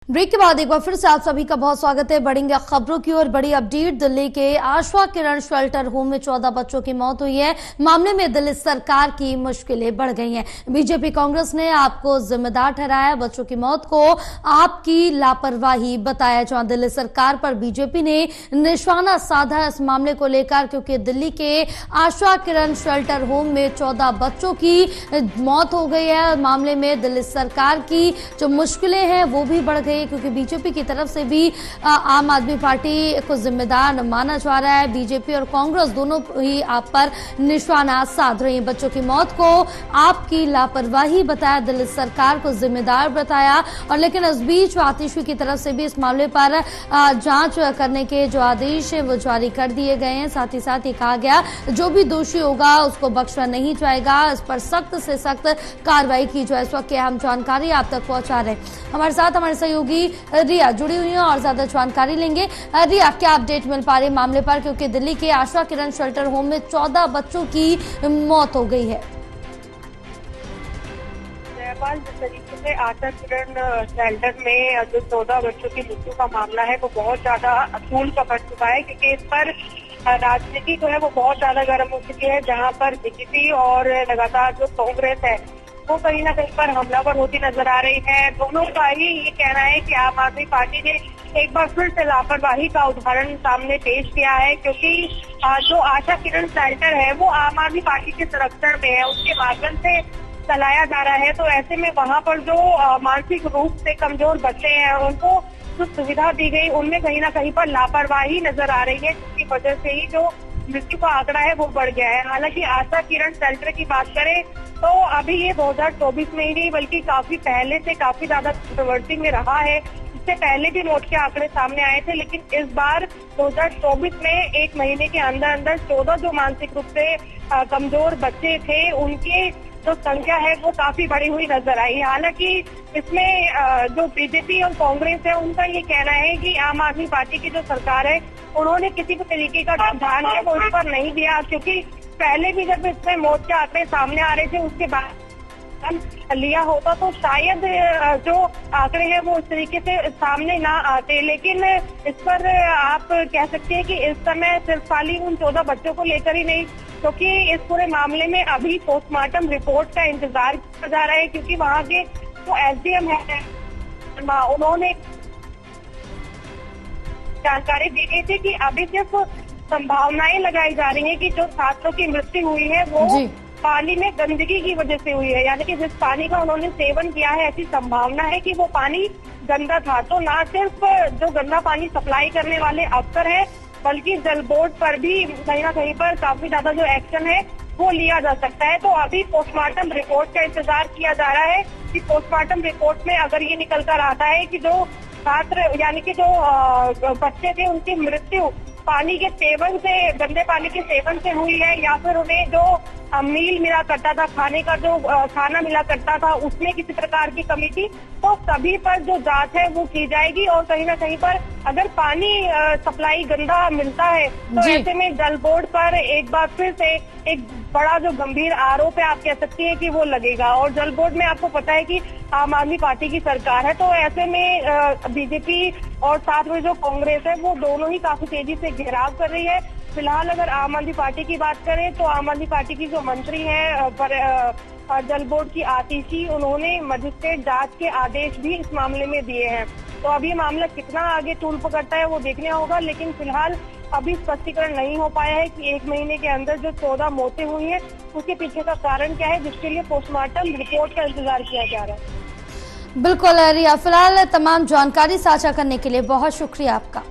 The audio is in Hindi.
ब्रेक के बाद एक बार फिर से आप सभी का बहुत स्वागत है। बढ़ेंगे खबरों की ओर। बड़ी अपडेट, दिल्ली के आशा किरण शेल्टर होम में 14 बच्चों की मौत हुई है। मामले में दिल्ली सरकार की मुश्किलें बढ़ गई हैं। बीजेपी कांग्रेस ने आपको जिम्मेदार ठहराया, बच्चों की मौत को आपकी लापरवाही बताया। जहां दिल्ली सरकार पर बीजेपी ने निशाना साधा इस मामले को लेकर, क्योंकि दिल्ली के आशा किरण शेल्टर होम में 14 बच्चों की मौत हो गई है। मामले में दिल्ली सरकार की जो मुश्किलें हैं वो भी बढ़ गई, क्योंकि बीजेपी की तरफ से भी आम आदमी पार्टी को जिम्मेदार माना जा रहा है। बीजेपी और कांग्रेस दोनों ही आप पर निशाना साध रही है। बच्चों की मौत को आपकी लापरवाही बताया, दिल्ली सरकार को जिम्मेदार बताया। और लेकिन इस बीच आतिशी की तरफ से भी इस मामले पर जांच करने के जो आदेश है वो जारी कर दिए गए हैं। साथ ही साथ ये कहा गया जो भी दोषी होगा उसको बख्शा नहीं जाएगा, इस पर सख्त से सख्त कार्रवाई की जाए। इस वक्त की अहम जानकारी आप तक पहुंचा रहे हमारे साथ हमारे सहयोगी रिया जुड़ी हुई है और ज्यादा जानकारी लेंगे। रिया, क्या अपडेट मिल पा रही है मामले पर, क्योंकि दिल्ली के आशा किरण शेल्टर होम में 14 बच्चों की मौत हो गई है। जिस तरीके से आशा किरण शेल्टर में जो 14 बच्चों की मृत्यु का मामला है वो बहुत ज्यादा असूल पकड़ चुका है, क्योंकि इस पर राजनीति जो है वो बहुत ज्यादा गर्म हो चुकी है। जहां पर बीजेपी और लगातार जो कांग्रेस है वो कहीं ना कहीं पर हमलावर होती नजर आ रही है। दोनों का ही ये कहना है कि आम आदमी पार्टी ने एक बार फिर से लापरवाही का उदाहरण सामने पेश किया है, क्योंकि जो आशा किरण शेल्टर है वो आम आदमी पार्टी के संरक्षण में है, उसके माध्यम से चलाया जा रहा है। तो ऐसे में वहाँ पर जो मानसिक रूप से कमजोर बच्चे हैं उनको जो सुविधा दी गई उनमें कहीं ना कहीं पर लापरवाही नजर आ रही है, जिसकी वजह से ही जो मृत्यु का आंकड़ा है वो बढ़ गया है। हालांकि आशा किरण शेल्टर की बात करें तो अभी ये 2024 में ही नहीं बल्कि काफी पहले से काफी ज्यादा कंट्रोवर्सी में रहा है। इससे पहले भी मौत के आंकड़े सामने आए थे, लेकिन इस बार 2024 में एक महीने के अंदर अंदर 14 जो मानसिक रूप से कमजोर बच्चे थे उनकी जो संख्या है वो काफी बढ़ी हुई नजर आई। हालांकि इसमें जो बीजेपी और कांग्रेस है उनका ये कहना है कि आम आदमी पार्टी की जो सरकार है उन्होंने किसी भी तरीके का ध्यान है वो इस पर नहीं दिया, क्योंकि पहले भी जब इसमें मौत के आंकड़े सामने आ रहे थे उसके बाद लिया होता तो शायद जो आंकड़े हैं वो इस तरीके से सामने ना आते। लेकिन इस पर आप कह सकते हैं कि इस समय सिर्फ खाली उन 14 बच्चों को लेकर ही नहीं, क्योंकि इस पूरे मामले में अभी पोस्टमार्टम रिपोर्ट का इंतजार किया जा रहा है, क्योंकि वहाँ के जो एसडीएम है उन्होंने जानकारी दी गई थी कि अभी सिर्फ संभावनाएं लगाई जा रही हैं कि जो छात्रों की मृत्यु हुई है वो पानी में गंदगी की वजह से हुई है, यानी कि जिस पानी का उन्होंने सेवन किया है ऐसी संभावना है कि वो पानी गंदा था। तो ना सिर्फ जो गंदा पानी सप्लाई करने वाले अफसर हैं बल्कि जल बोर्ड पर भी कहीं ना कहीं पर काफी ज्यादा जो एक्शन है वो लिया जा सकता है। तो अभी पोस्टमार्टम रिपोर्ट का इंतजार किया जा रहा है कि पोस्टमार्टम रिपोर्ट में अगर ये निकल कर आता है कि जो छात्र यानी कि जो बच्चे थे उनकी मृत्यु पानी के सेवन से, गंदे पानी के सेवन से हुई है, या फिर उन्हें जो मील मिला करता था, खाने का जो खाना मिला करता था उसमें किसी प्रकार की कमी थी, तो सभी पर जो जांच है वो की जाएगी। और कहीं ना कहीं पर अगर पानी सप्लाई गंदा मिलता है तो ऐसे में जल बोर्ड पर एक बार फिर से एक बड़ा जो गंभीर आरोप है आप कह सकती है कि वो लगेगा। और जल बोर्ड में आपको पता है कि आम आदमी पार्टी की सरकार है, तो ऐसे में बीजेपी और साथ में जो कांग्रेस है वो दोनों ही काफी तेजी से घेराव कर रही है। फिलहाल अगर आम आदमी पार्टी की बात करें तो आम आदमी पार्टी की जो मंत्री है जल बोर्ड की आतिशी, उन्होंने मजिस्ट्रेट जांच के आदेश भी इस मामले में दिए हैं। तो अभी मामला कितना आगे तूल पकड़ता है वो देखना होगा, लेकिन फिलहाल अभी स्पष्टीकरण नहीं हो पाया है कि एक महीने के अंदर जो 14 मौतें हुई हैं उसके पीछे का कारण क्या है, जिसके लिए पोस्टमार्टम रिपोर्ट का इंतजार किया जा रहा है। बिल्कुल रिया, फिलहाल तमाम जानकारी साझा करने के लिए बहुत शुक्रिया आपका।